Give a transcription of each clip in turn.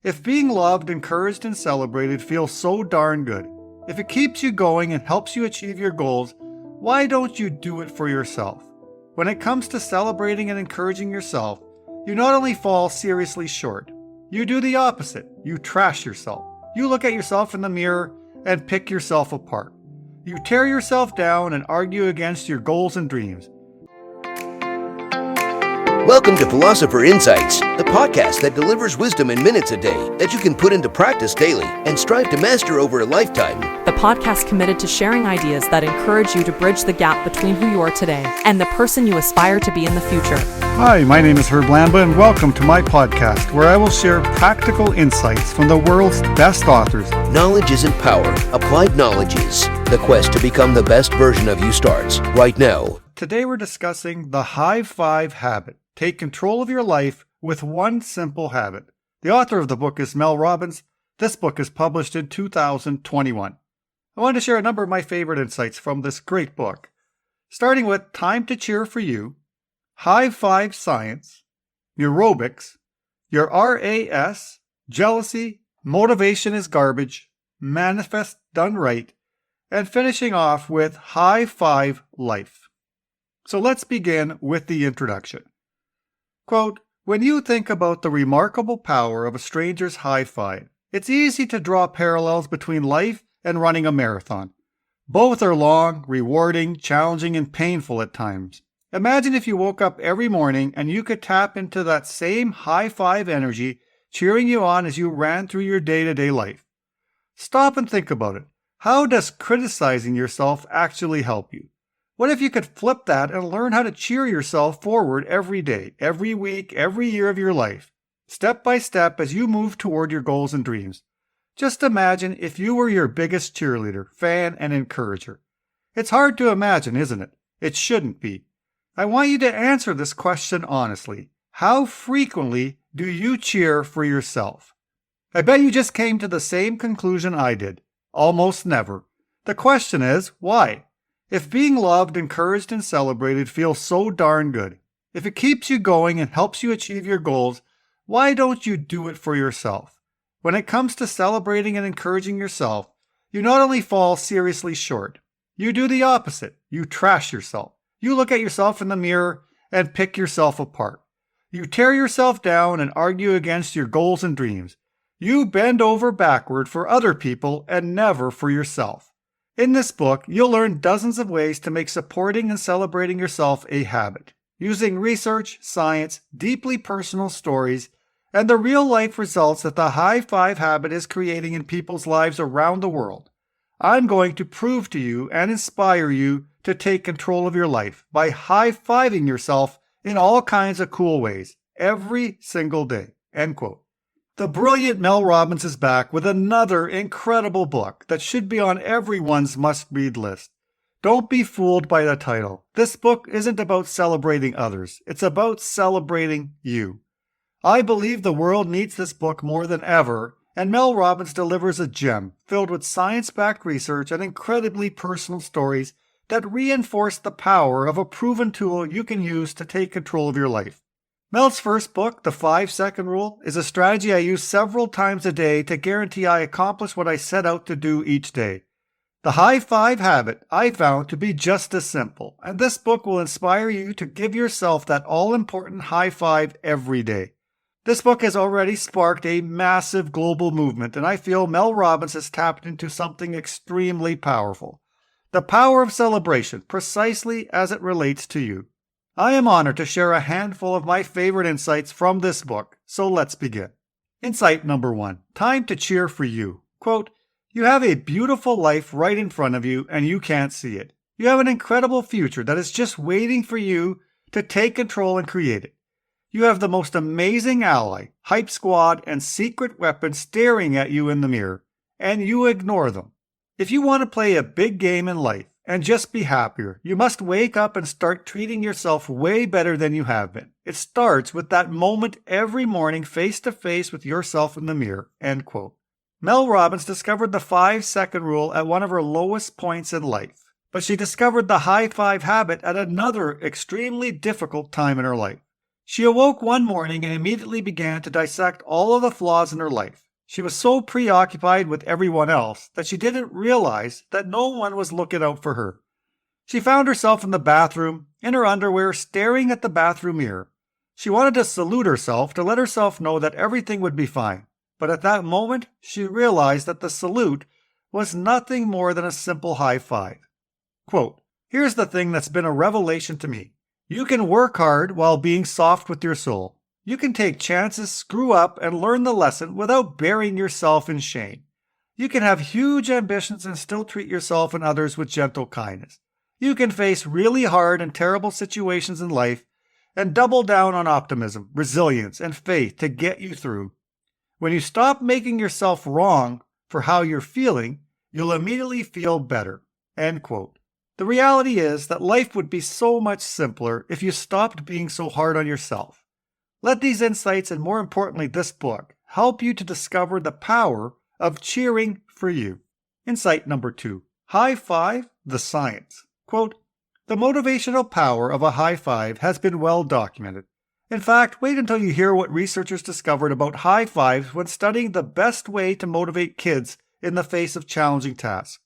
If being loved, encouraged, and celebrated feels so darn good, if it keeps you going and helps you achieve your goals, why don't you do it for yourself? When it comes to celebrating and encouraging yourself, you not only fall seriously short, you do the opposite. You trash yourself. You look at yourself in the mirror and pick yourself apart. You tear yourself down and argue against your goals and dreams. Welcome to Philosopher Insights, the podcast that delivers wisdom in minutes a day that you can put into practice daily and strive to master over a lifetime. The podcast committed to sharing ideas that encourage you to bridge the gap between who you are today and the person you aspire to be in the future. Hi, my name is Herb Lamba, and welcome to my podcast where I will share practical insights from the world's best authors. Knowledge isn't power. Applied knowledge is. The quest to become the best version of you starts right now. Today we're discussing the high five habit. Take control of your life with one simple habit. The author of the book is Mel Robbins. This book is published in 2021. I want to share a number of my favorite insights from this great book, starting with Time to Cheer for You, High Five Science, Neurobics, Your RAS, Jealousy, Motivation is Garbage, Manifest Done Right, and finishing off with High Five Life. So let's begin with the introduction. Quote, when you think about the remarkable power of a stranger's high five, it's easy to draw parallels between life and running a marathon. Both are long, rewarding, challenging, and painful at times. Imagine if you woke up every morning and you could tap into that same high five energy cheering you on as you ran through your day-to-day life. Stop and think about it. How does criticizing yourself actually help you? What if you could flip that and learn how to cheer yourself forward every day, every week, every year of your life, step by step as you move toward your goals and dreams? Just imagine if you were your biggest cheerleader, fan, and encourager. It's hard to imagine, isn't it? It shouldn't be. I want you to answer this question honestly. How frequently do you cheer for yourself? I bet you just came to the same conclusion I did. Almost never. The question is, why? If being loved, encouraged, and celebrated feels so darn good, if it keeps you going and helps you achieve your goals, why don't you do it for yourself? When it comes to celebrating and encouraging yourself, you not only fall seriously short, you do the opposite. You trash yourself. You look at yourself in the mirror and pick yourself apart. You tear yourself down and argue against your goals and dreams. You bend over backward for other people and never for yourself. In this book, you'll learn dozens of ways to make supporting and celebrating yourself a habit, using research, science, deeply personal stories, and the real-life results that the high five habit is creating in people's lives around the world. I'm going to prove to you and inspire you to take control of your life by high-fiving yourself in all kinds of cool ways, every single day. End quote. The brilliant Mel Robbins is back with another incredible book that should be on everyone's must-read list. Don't be fooled by the title. This book isn't about celebrating others. It's about celebrating you. I believe the world needs this book more than ever, and Mel Robbins delivers a gem filled with science-backed research and incredibly personal stories that reinforce the power of a proven tool you can use to take control of your life. Mel's first book, The 5-Second Rule, is a strategy I use several times a day to guarantee I accomplish what I set out to do each day. The high five habit I found to be just as simple, and this book will inspire you to give yourself that all-important high five every day. This book has already sparked a massive global movement, and I feel Mel Robbins has tapped into something extremely powerful. The power of celebration, precisely as it relates to you. I am honored to share a handful of my favorite insights from this book, so let's begin. Insight number 1, Time to Cheer for You. Quote, you have a beautiful life right in front of you and you can't see it. You have an incredible future that is just waiting for you to take control and create it. You have the most amazing ally, hype squad, and secret weapon staring at you in the mirror, and you ignore them. If you want to play a big game in life, and just be happier, you must wake up and start treating yourself way better than you have been. It starts with that moment every morning face to face with yourself in the mirror. End quote. Mel Robbins discovered the 5-second rule at one of her lowest points in life, but she discovered the high five habit at another extremely difficult time in her life. She awoke one morning and immediately began to dissect all of the flaws in her life. She was so preoccupied with everyone else that she didn't realize that no one was looking out for her. She found herself in the bathroom, in her underwear, staring at the bathroom mirror. She wanted to salute herself to let herself know that everything would be fine. But at that moment, she realized that the salute was nothing more than a simple high five. Quote, "Here's the thing that's been a revelation to me. You can work hard while being soft with your soul. You can take chances, screw up, and learn the lesson without burying yourself in shame. You can have huge ambitions and still treat yourself and others with gentle kindness. You can face really hard and terrible situations in life and double down on optimism, resilience, and faith to get you through. When you stop making yourself wrong for how you're feeling, you'll immediately feel better." End quote. The reality is that life would be so much simpler if you stopped being so hard on yourself. Let these insights, and more importantly this book, help you to discover the power of cheering for you. Insight number 2. High five, the science. Quote, "The motivational power of a high five has been well documented. In fact, wait until you hear what researchers discovered about high fives when studying the best way to motivate kids in the face of challenging tasks.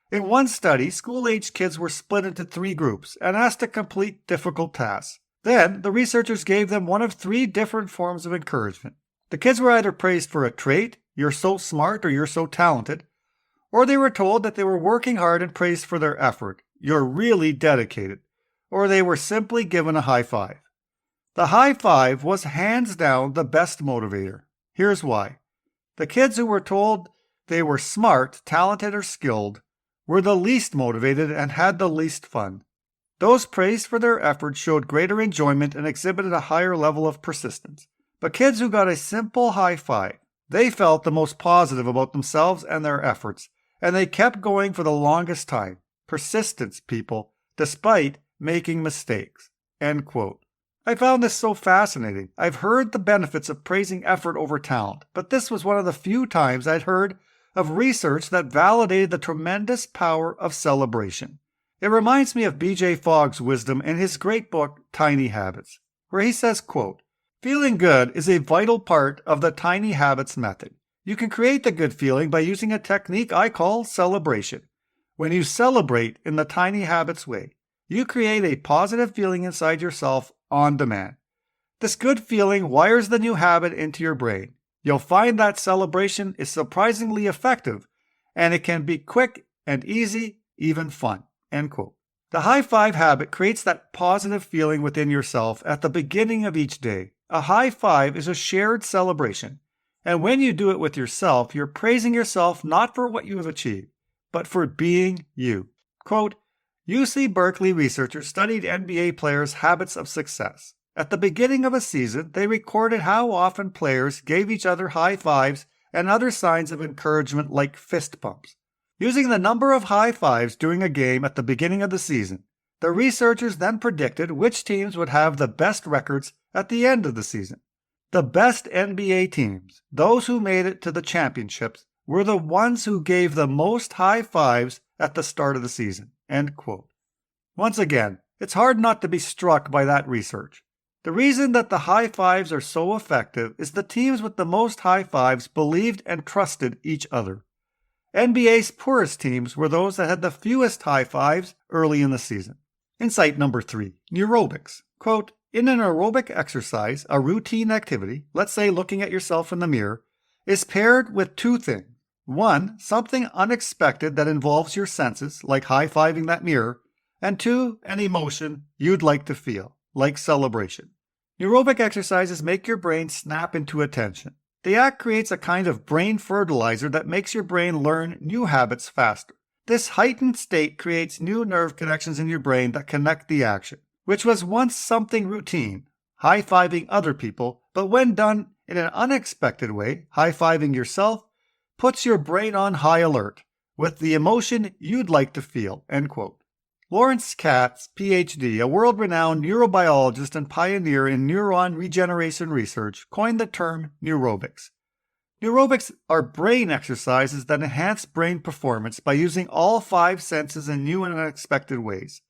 In one study, school-aged kids were split into 3 groups and asked to complete difficult tasks. Then, the researchers gave them one of 3 different forms of encouragement. The kids were either praised for a trait, "you're so smart" or "you're so talented," or they were told that they were working hard and praised for their effort, "you're really dedicated," or they were simply given a high five. The high five was hands down the best motivator. Here's why. The kids who were told they were smart, talented, or skilled were the least motivated and had the least fun. Those praised for their efforts showed greater enjoyment and exhibited a higher level of persistence. But kids who got a simple high five, they felt the most positive about themselves and their efforts, and they kept going for the longest time. Persistence, people, despite making mistakes. End quote. I found this so fascinating. I've heard the benefits of praising effort over talent, but this was one of the few times I'd heard of research that validated the tremendous power of celebration. It reminds me of B.J. Fogg's wisdom in his great book, Tiny Habits, where he says, quote, "Feeling good is a vital part of the Tiny Habits method. You can create the good feeling by using a technique I call celebration. When you celebrate in the Tiny Habits way, you create a positive feeling inside yourself on demand. This good feeling wires the new habit into your brain. You'll find that celebration is surprisingly effective, and it can be quick and easy, even fun." End quote. The high five habit creates that positive feeling within yourself at the beginning of each day. A high five is a shared celebration, and when you do it with yourself, you're praising yourself not for what you have achieved, but for being you. Quote, "UC Berkeley researchers studied NBA players' habits of success. At the beginning of a season, they recorded how often players gave each other high fives and other signs of encouragement like fist bumps. Using the number of high fives during a game at the beginning of the season, the researchers then predicted which teams would have the best records at the end of the season. The best NBA teams, those who made it to the championships, were the ones who gave the most high fives at the start of the season." End quote. Once again, it's hard not to be struck by that research. The reason that the high fives are so effective is the teams with the most high fives believed and trusted each other. NBA's poorest teams were those that had the fewest high fives early in the season. Insight number 3, neurobics. Quote, "In an aerobic exercise, a routine activity, let's say looking at yourself in the mirror, is paired with 2 things. 1, something unexpected that involves your senses, like high-fiving that mirror, and 2, an emotion you'd like to feel, like celebration. Neurobic exercises make your brain snap into attention. The act creates a kind of brain fertilizer that makes your brain learn new habits faster. This heightened state creates new nerve connections in your brain that connect the action, which was once something routine, high-fiving other people, but when done in an unexpected way, high-fiving yourself, puts your brain on high alert with the emotion you'd like to feel." End quote. Lawrence Katz, Ph.D., a world-renowned neurobiologist and pioneer in neuron regeneration research, coined the term neurobics. Neurobics are brain exercises that enhance brain performance by using all 5 senses in new and unexpected ways.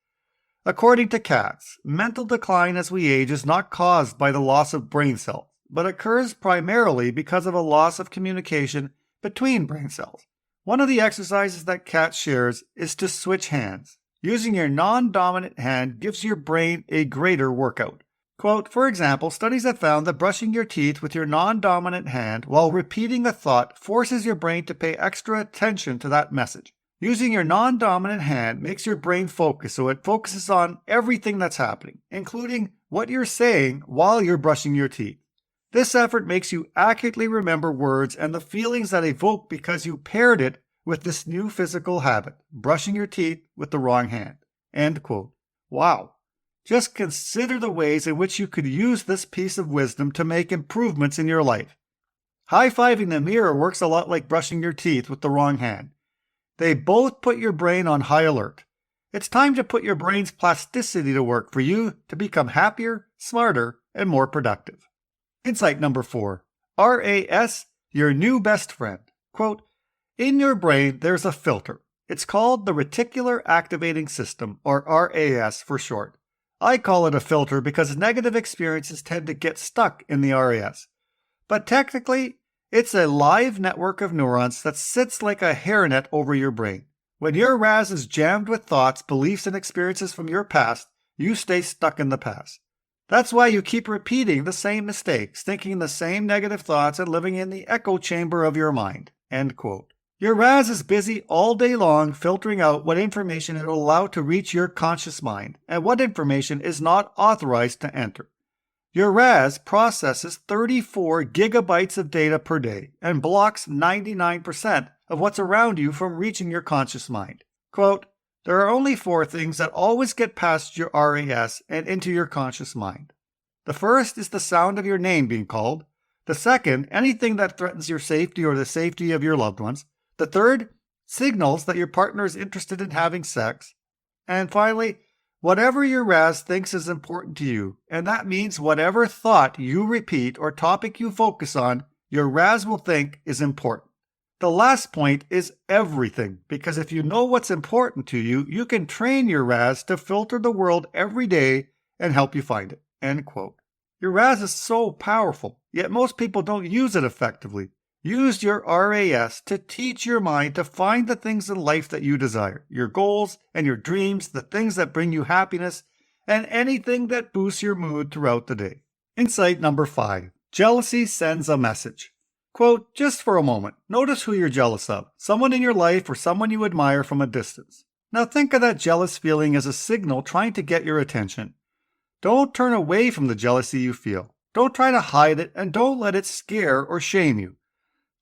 According to cats, mental decline as we age is not caused by the loss of brain cells, but occurs primarily because of a loss of communication between brain cells. One of the exercises that Cat shares is to switch hands. Using your non-dominant hand gives your brain a greater workout. Quote, for example, studies have found that brushing your teeth with your non-dominant hand while repeating a thought forces your brain to pay extra attention to that message. Using your non-dominant hand makes your brain focus, so it focuses on everything that's happening, including what you're saying while you're brushing your teeth. This effort makes you accurately remember words and the feelings that evoke because you paired it with this new physical habit, brushing your teeth with the wrong hand. End quote. Wow. Just consider the ways in which you could use this piece of wisdom to make improvements in your life. High-fiving the mirror works a lot like brushing your teeth with the wrong hand. They both put your brain on high alert. It's time to put your brain's plasticity to work for you to become happier, smarter, and more productive. Insight number 4. RAS, your new best friend. Quote, in your brain, there's a filter. It's called the Reticular Activating System, or RAS for short. I call it a filter because negative experiences tend to get stuck in the RAS. But technically, it's a live network of neurons that sits like a hairnet over your brain. When your RAS is jammed with thoughts, beliefs, and experiences from your past, you stay stuck in the past. That's why you keep repeating the same mistakes, thinking the same negative thoughts, and living in the echo chamber of your mind. End quote. Your RAS is busy all day long filtering out what information it will allow to reach your conscious mind and what information is not authorized to enter. Your RAS processes 34 gigabytes of data per day and blocks 99% of what's around you from reaching your conscious mind. Quote, there are only 4 things that always get past your RAS and into your conscious mind. The first is the sound of your name being called. The second, anything that threatens your safety or the safety of your loved ones. The third, signals that your partner is interested in having sex. And finally, whatever your RAS thinks is important to you, and that means whatever thought you repeat or topic you focus on, your RAS will think is important. The last point is everything, because if you know what's important to you, you can train your RAS to filter the world every day and help you find it. End quote. Your RAS is so powerful, yet most people don't use it effectively. Use your RAS to teach your mind to find the things in life that you desire, your goals and your dreams, the things that bring you happiness, and anything that boosts your mood throughout the day. Insight number 5. Jealousy sends a message. Quote, just for a moment, notice who you're jealous of, someone in your life or someone you admire from a distance. Now think of that jealous feeling as a signal trying to get your attention. Don't turn away from the jealousy you feel. Don't try to hide it, and don't let it scare or shame you.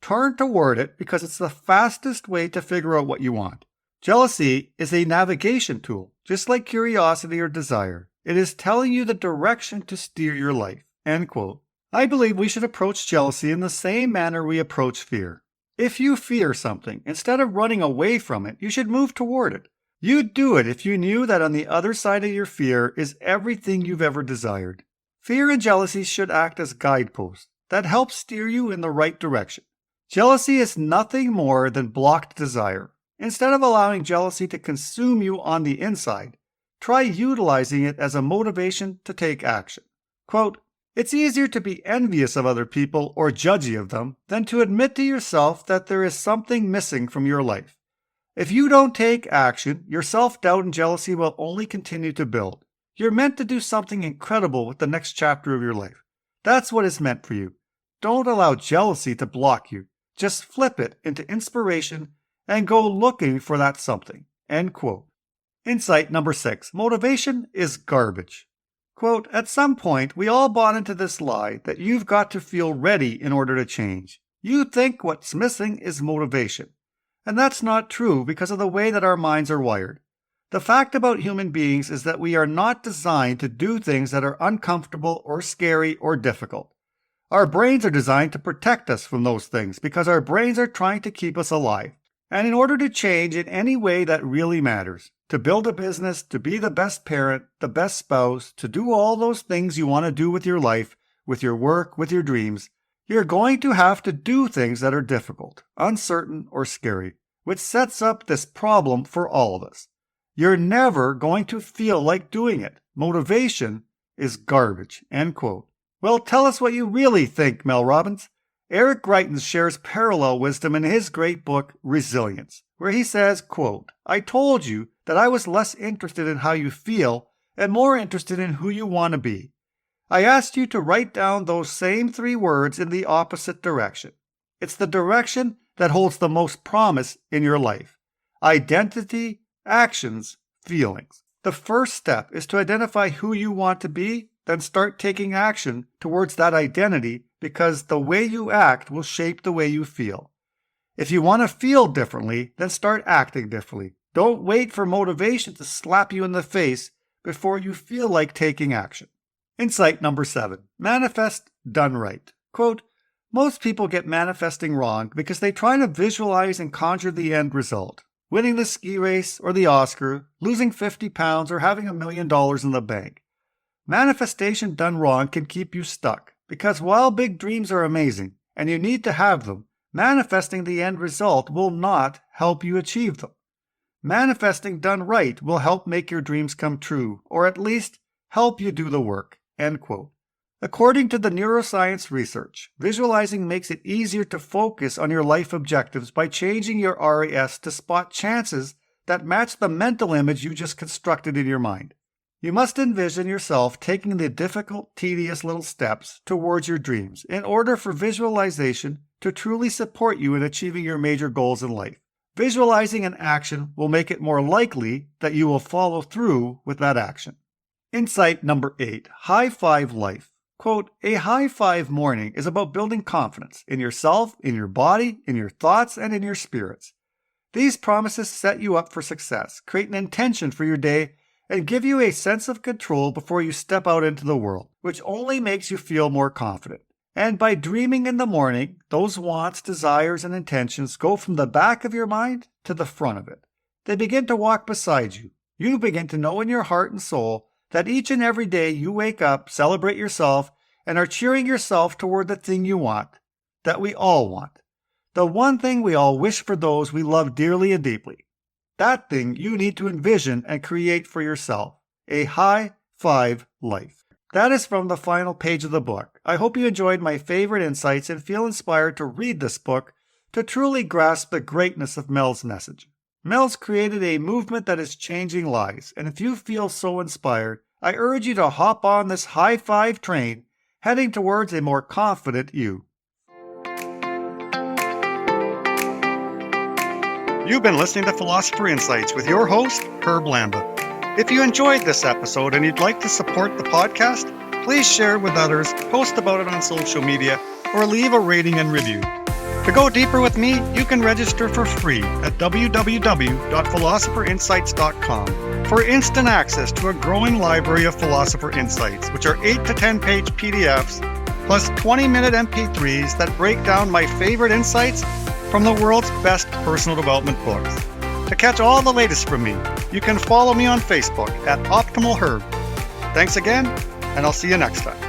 Turn toward it because it's the fastest way to figure out what you want. Jealousy is a navigation tool, just like curiosity or desire. It is telling you the direction to steer your life. End quote. I believe we should approach jealousy in the same manner we approach fear. If you fear something, instead of running away from it, you should move toward it. You'd do it if you knew that on the other side of your fear is everything you've ever desired. Fear and jealousy should act as guideposts that help steer you in the right direction. Jealousy is nothing more than blocked desire. Instead of allowing jealousy to consume you on the inside, try utilizing it as a motivation to take action. Quote, it's easier to be envious of other people or judgy of them than to admit to yourself that there is something missing from your life. If you don't take action, your self-doubt and jealousy will only continue to build. You're meant to do something incredible with the next chapter of your life. That's what is meant for you. Don't allow jealousy to block you. Just flip it into inspiration and go looking for that something. End quote. Insight number 6. Motivation is garbage. Quote, at some point, we all bought into this lie that you've got to feel ready in order to change. You think what's missing is motivation. And that's not true because of the way that our minds are wired. The fact about human beings is that we are not designed to do things that are uncomfortable or scary or difficult. Our brains are designed to protect us from those things because our brains are trying to keep us alive. And in order to change in any way that really matters, to build a business, to be the best parent, the best spouse, to do all those things you want to do with your life, with your work, with your dreams, you're going to have to do things that are difficult, uncertain, or scary, which sets up this problem for all of us. you're never going to feel like doing it. Motivation is garbage." End quote. Well, tell us what you really think, Mel Robbins. Eric Greitens shares parallel wisdom in his great book, Resilience, where he says, quote, "I told you that I was less interested in how you feel and more interested in who you want to be. I asked you to write down those same 3 words in the opposite direction. It's the direction that holds the most promise in your life. Identity, actions, feelings. The first step is to identify who you want to be, then start taking action towards that identity, because the way you act will shape the way you feel. If you want to feel differently, then start acting differently. Don't wait for motivation to slap you in the face before you feel like taking action." Insight number 7. Manifest done right. Quote, "Most people get manifesting wrong because they try to visualize and conjure the end result. Winning the ski race or the Oscar, losing 50 pounds, or having $1 million in the bank. Manifestation done wrong can keep you stuck, because while big dreams are amazing and you need to have them, manifesting the end result will not help you achieve them. Manifesting done right will help make your dreams come true, or at least help you do the work." End quote. According to the neuroscience research, visualizing makes it easier to focus on your life objectives by changing your RAS to spot chances that match the mental image you just constructed in your mind. You must envision yourself taking the difficult, tedious little steps towards your dreams in order for visualization to truly support you in achieving your major goals in life. Visualizing an action will make it more likely that you will follow through with that action. Insight number 8. High Five Life. Quote, "A high five morning is about building confidence in yourself, in your body, in your thoughts, and in your spirits. These promises set you up for success, create an intention for your day, and give you a sense of control before you step out into the world, which only makes you feel more confident. And by dreaming in the morning, those wants, desires, and intentions go from the back of your mind to the front of it. They begin to walk beside you. You begin to know in your heart and soul that each and every day you wake up, celebrate yourself, and are cheering yourself toward the thing you want, that we all want. The one thing we all wish for those we love dearly and deeply. That thing you need to envision and create for yourself. A high five life." That is from the final page of the book. I hope you enjoyed my favorite insights and feel inspired to read this book to truly grasp the greatness of Mel's message. Mel's created a movement that is changing lives, and if you feel so inspired, I urge you to hop on this high five train, heading towards a more confident you. You've been listening to Philosopher Insights with your host, Herb Lamba. If you enjoyed this episode and you'd like to support the podcast, please share it with others, post about it on social media, or leave a rating and review. To go deeper with me, you can register for free at www.philosopherinsights.com for instant access to a growing library of Philosopher Insights, which are 8 to 10 page PDFs plus 20-minute MP3s that break down my favorite insights from the world's best personal development books. To catch all the latest from me, you can follow me on Facebook at Optimal Herb. Thanks again, and I'll see you next time.